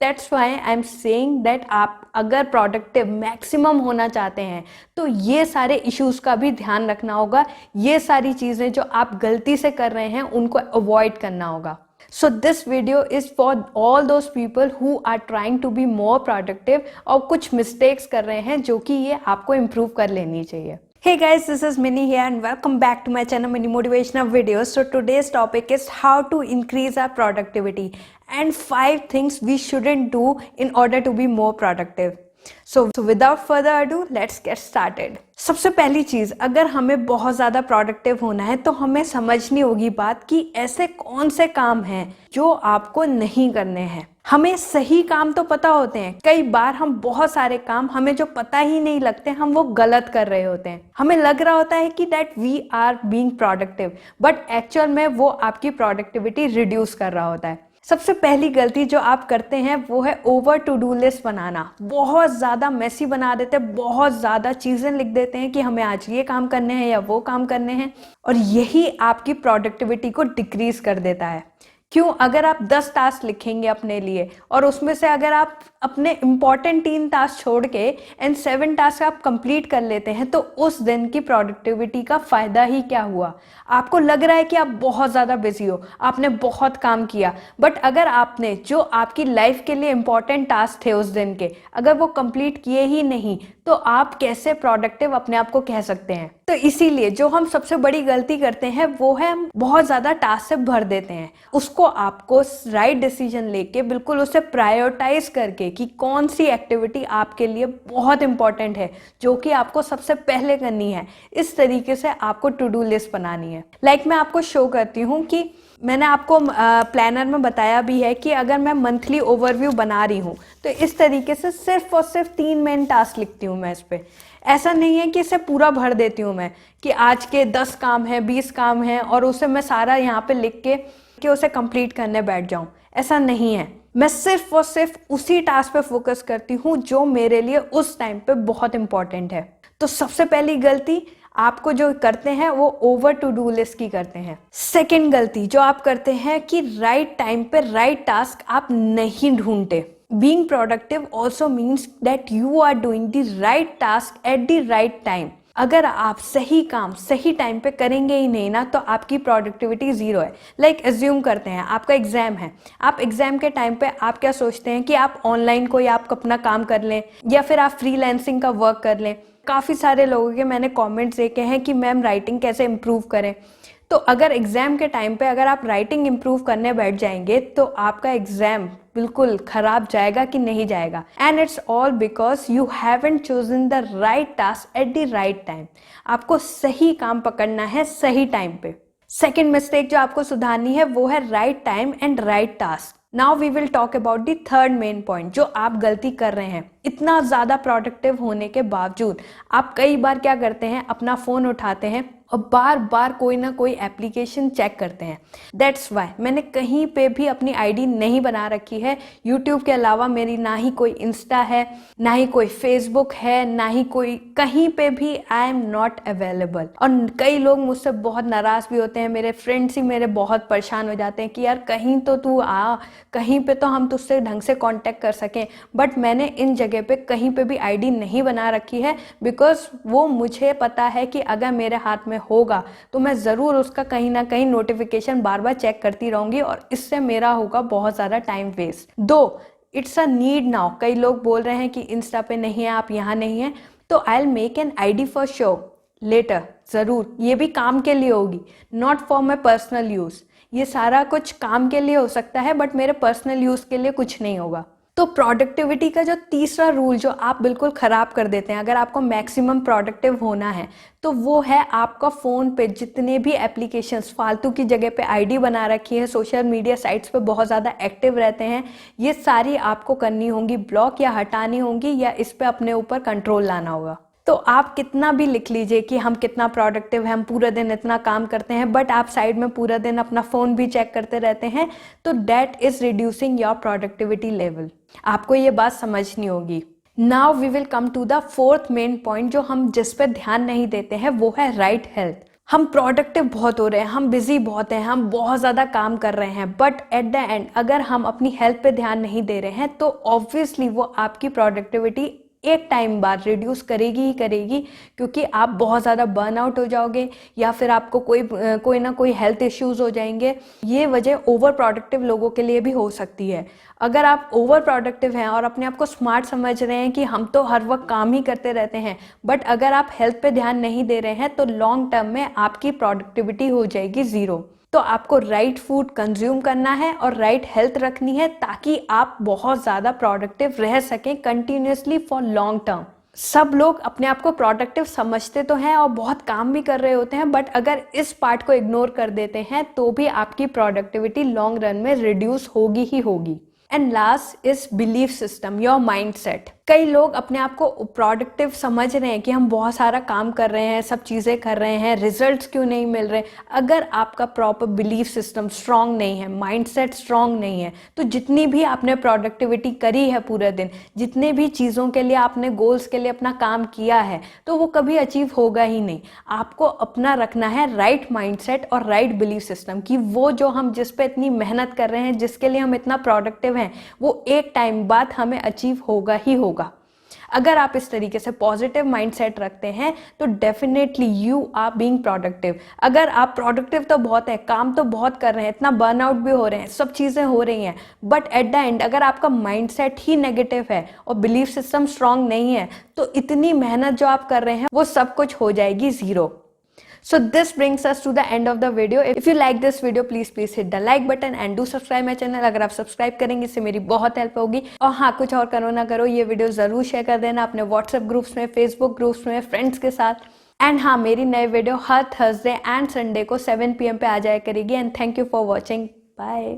That's why I am saying that आप अगर productive maximum होना चाहते हैं तो ये सारे इश्यूज का भी ध्यान रखना होगा। ये सारी चीज़ें जो आप गलती से कर रहे हैं उनको अवॉइड करना होगा। So this video is for all those people who are trying to be more productive और कुछ mistakes कर रहे हैं जो कि ये आपको improve कर लेनी चाहिए। Hey guys, this is Minnie here and welcome back to my channel Minnie Motivational Videos. So today's topic is how to increase our productivity and 5 things we shouldn't do in order to be more productive. So without further ado, let's get started. सबसे पहली चीज़, अगर हमें बहुत ज़्यादा productive होना है तो हमें समझनी होगी बात कि ऐसे कौन से काम हैं जो आपको नहीं करने हैं। हमें सही काम तो पता होते हैं, कई बार हम बहुत सारे काम हमें जो पता ही नहीं लगते हम वो गलत कर रहे होते हैं। हमें लग रहा होता है कि that we are being productive, but actual में वो आपकी प्रोडक्टिविटी रिड्यूस कर रहा होता है। सबसे पहली गलती जो आप करते हैं वो है ओवर टू डू लिस्ट बनाना। बहुत ज़्यादा मेसी बना देते हैं, बहुत ज़्यादा चीज़ें लिख देते हैं कि हमें आज ये काम करने हैं या वो काम करने हैं, और यही आपकी प्रोडक्टिविटी को डिक्रीज कर देता है। क्यों? अगर आप 10 टास्क लिखेंगे अपने लिए और उसमें से अगर आप अपने इम्पॉर्टेंट 3 टास्क छोड़ के एंड 7 टास्क आप कंप्लीट कर लेते हैं तो उस दिन की प्रोडक्टिविटी का फ़ायदा ही क्या हुआ? आपको लग रहा है कि आप बहुत ज़्यादा बिजी हो, आपने बहुत काम किया, बट अगर आपने जो आपकी लाइफ के लिए इम्पॉर्टेंट टास्क थे उस दिन के अगर वो कंप्लीट किए ही नहीं तो आप कैसे प्रोडक्टिव अपने आप को कह सकते हैं? तो इसीलिए जो हम सबसे बड़ी गलती करते हैं वो है हम बहुत ज़्यादा टास्क से भर देते हैं। उसको आपको राइट डिसीजन लेके बिल्कुल उसे प्रायोरिटाइज करके कि कौन सी एक्टिविटी आपके लिए बहुत इंपॉर्टेंट है जो कि आपको सबसे पहले करनी है, इस तरीके से आपको टू डू लिस्ट बनानी है। लाइक मैं आपको शो करती हूँ कि मैंने आपको प्लानर में बताया भी है कि अगर मैं मंथली ओवरव्यू बना रही हूँ तो इस तरीके से सिर्फ और सिर्फ 3 मेन टास्क लिखती हूँ मैं इस पर। ऐसा नहीं है कि इसे पूरा भर देती हूँ मैं कि आज के 10 काम हैं 20 काम हैं और उसे मैं सारा यहाँ पे लिख के कि उसे कंप्लीट करने बैठ जाऊँ। ऐसा नहीं है, मैं सिर्फ और सिर्फ उसी टास्क पे फोकस करती हूँ जो मेरे लिए उस टाइम पे बहुत इंपॉर्टेंट है। तो सबसे पहली गलती आपको जो करते हैं वो ओवर टू डू लिस्ट की करते हैं। सेकंड गलती जो आप करते हैं कि राइट टाइम पे राइट टास्क आप नहीं ढूंढते। Being productive also means that you are doing the right task at the right time. अगर आप सही काम सही टाइम पे करेंगे ही नहीं ना तो आपकी प्रोडक्टिविटी ज़ीरो है। लाइक एज्यूम करते हैं आपका एग्जाम है, आप एग्जाम के टाइम पे आप क्या सोचते हैं कि आप ऑनलाइन कोई आप अपना काम कर लें या फिर आप फ्रीलांसिंग का वर्क कर लें। काफ़ी सारे लोगों के मैंने कमेंट्स देखे हैं कि मैम राइटिंग कैसे इम्प्रूव करें। तो अगर एग्ज़ाम के टाइम पे अगर आप राइटिंग इम्प्रूव करने बैठ जाएंगे तो आपका एग्ज़ाम बिल्कुल खराब जाएगा कि नहीं जाएगा। And it's all because you haven't chosen the right task at the right time. आपको सही काम पकड़ना है सही टाइम पे। सेकेंड मिस्टेक जो आपको सुधारनी है वो है right time and right task. Now we will talk about the third main point जो आप गलती कर रहे हैं। इतना ज़्यादा प्रोडक्टिव होने के बावजूद आप कई बार क्या करते हैं, अपना फ़ोन उठाते हैं और बार बार कोई ना कोई एप्लीकेशन चेक करते हैं। दैट्स वाई मैंने कहीं पे भी अपनी आईडी नहीं बना रखी है। यूट्यूब के अलावा मेरी ना ही कोई इंस्टा है, ना ही कोई फेसबुक है, ना ही कोई कहीं पे भी आई एम नॉट अवेलेबल। और कई लोग मुझसे बहुत नाराज़ भी होते हैं, मेरे फ्रेंड्स ही मेरे बहुत परेशान हो जाते हैं कि यार कहीं तो तू आ, कहीं पे तो हम तुझसे ढंग से कांटेक्ट कर सकें। बट मैंने इन जगह पे कहीं पे भी आईडी नहीं बना रखी है बिकॉज वो मुझे पता है कि अगर मेरे हाथ में होगा तो मैं ज़रूर उसका कहीं ना कहीं नोटिफिकेशन बार बार चेक करती रहूँगी और इससे मेरा होगा बहुत ज़्यादा टाइम वेस्ट। दो इट्स अ नीड नाउ। कई लोग बोल रहे हैं कि इंस्टा पे नहीं है, आप यहाँ नहीं हैं, तो I will make an ID for show letter. ज़रूर ये भी काम के लिए होगी, not for my personal use. ये सारा कुछ काम के लिए हो सकता है बट मेरे पर्सनल यूज़ के लिए कुछ नहीं होगा। तो प्रोडक्टिविटी का जो तीसरा रूल जो आप बिल्कुल ख़राब कर देते हैं अगर आपको मैक्सिमम प्रोडक्टिव होना है तो वो है आपका फ़ोन पे जितने भी एप्लीकेशंस फालतू की जगह पे आईडी बना रखी है, सोशल मीडिया साइट्स पे बहुत ज़्यादा एक्टिव रहते हैं, ये सारी आपको करनी होंगी ब्लॉक या हटानी होंगी या इस पे अपने ऊपर कंट्रोल लाना होगा। तो आप कितना भी लिख लीजिए कि हम कितना प्रोडक्टिव हैं, हम पूरा दिन इतना काम करते हैं, बट आप साइड में पूरा दिन अपना फ़ोन भी चेक करते रहते हैं तो that is reducing your productivity level. आपको ये बात समझनी होगी। Now we will come to the fourth main point जो हम जिस पे ध्यान नहीं देते हैं वो है राइट हेल्थ। हम प्रोडक्टिव बहुत हो रहे हैं, हम बिजी बहुत हैं, हम बहुत ज़्यादा काम कर रहे हैं, बट एट द एंड अगर हम अपनी हेल्थ पे ध्यान नहीं दे रहे हैं तो ऑब्वियसली वो आपकी प्रोडक्टिविटी एक टाइम बाद रिड्यूस करेगी ही करेगी, क्योंकि आप बहुत ज़्यादा बर्नआउट हो जाओगे या फिर आपको कोई ना कोई हेल्थ इश्यूज हो जाएंगे। ये वजह ओवर प्रोडक्टिव लोगों के लिए भी हो सकती है। अगर आप ओवर प्रोडक्टिव हैं और अपने आप को स्मार्ट समझ रहे हैं कि हम तो हर वक्त काम ही करते रहते हैं, बट अगर आप हेल्थ पे ध्यान नहीं दे रहे हैं तो लॉन्ग टर्म में आपकी प्रोडक्टिविटी हो जाएगी ज़ीरो। तो आपको राइट फूड कंज्यूम करना है और राइट हेल्थ रखनी है ताकि आप बहुत ज़्यादा प्रोडक्टिव रह सकें कंटिन्यूसली फॉर लॉन्ग टर्म। सब लोग अपने आप को प्रोडक्टिव समझते तो हैं और बहुत काम भी कर रहे होते हैं, बट अगर इस पार्ट को इग्नोर कर देते हैं तो भी आपकी प्रोडक्टिविटी लॉन्ग रन में रिड्यूस होगी ही होगी। And last is belief system, your mindset. कई लोग अपने आप को प्रोडक्टिव समझ रहे हैं कि हम बहुत सारा काम कर रहे हैं, सब चीज़ें कर रहे हैं, रिजल्ट्स क्यों नहीं मिल रहे। अगर आपका प्रॉपर बिलीफ सिस्टम स्ट्रांग नहीं है, माइंडसेट स्ट्रांग नहीं है, तो जितनी भी आपने प्रोडक्टिविटी करी है पूरे दिन, जितने भी चीज़ों के लिए आपने गोल्स के लिए अपना काम किया है, तो वो कभी अचीव होगा ही नहीं। आपको अपना रखना है राइट माइंडसेट और राइट बिलीफ सिस्टम कि वो जो हम जिस पे इतनी मेहनत कर रहे हैं, जिसके लिए हम इतना प्रोडक्टिव हैं, वो एक टाइम बाद हमें अचीव होगा ही होगा। अगर आप इस तरीके से पॉजिटिव माइंडसेट रखते हैं तो definitely you are being productive. अगर आप प्रोडक्टिव तो बहुत है, काम तो बहुत कर रहे हैं, इतना बर्नआउट भी हो रहे हैं, सब चीज़ें हो रही हैं, बट एट द एंड अगर आपका माइंडसेट ही नेगेटिव है और बिलीफ सिस्टम स्ट्रांग नहीं है तो इतनी मेहनत जो आप कर रहे हैं वो सब कुछ हो जाएगी zero. So this brings us to the end of the video. If you like this video, please hit the like button and do subscribe my channel. अगर आप सब्सक्राइब करेंगे इससे मेरी बहुत हेल्प होगी। और हाँ, कुछ और करो ना करो, ये वीडियो ज़रूर शेयर कर देना अपने व्हाट्सएप ग्रुप्स में, फेसबुक ग्रुप्स में, फ्रेंड्स के साथ। एंड हाँ, मेरी नई वीडियो हर थर्सडे एंड संडे को 7 PM पे आ जाया करेगी। And thank you for watching. Bye.